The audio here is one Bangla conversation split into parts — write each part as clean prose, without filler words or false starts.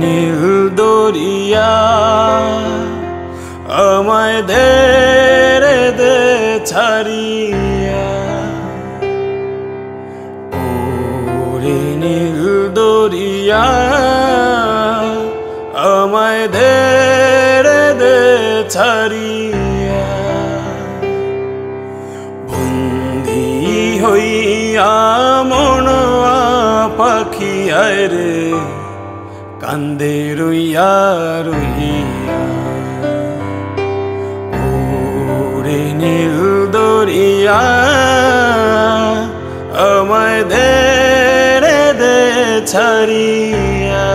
নীল দরিয়া আমায় দে ছাড়িয়া, ওরে নীল দরিয়া আমায় দে ছাড়িয়া। বন্দী হইয়া মনয়া পাখি আয় রে কান্দে রইয়া রইয়া, ওরে নীল দরিয়া আমায় দে ছাড়িয়া।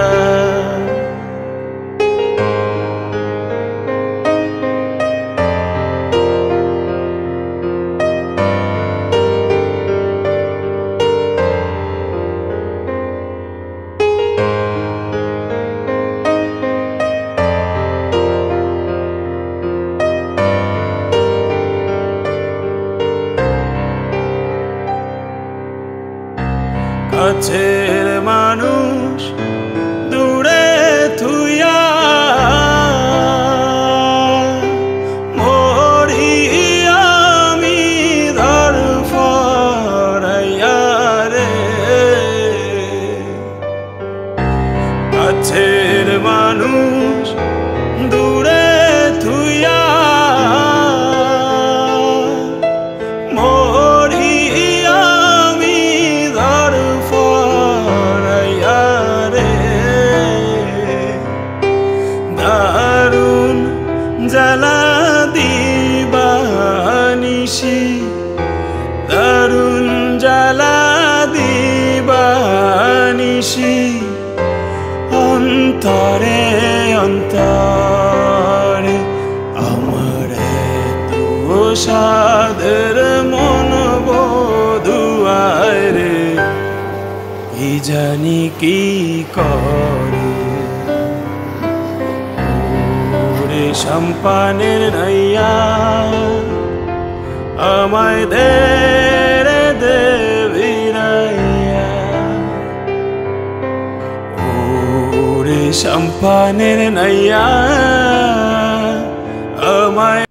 কাছের মানুষ দূরে থুইয়া মরি আমি ধড়ফড়াইয়া রে, কাছের মানুষ দূরে থুইয়া জ্বালা দিবানিশি, দারুণ জ্বালা দিবানিশি, অন্তরে অন্তরে আমার তো সাদের মন বধুয়ায় রে, কি জানি কি করে। সম্পানের নাইয়া আমায় দে ভিড়াইয়া, ওরে সম্পানের নাইয়া আমায়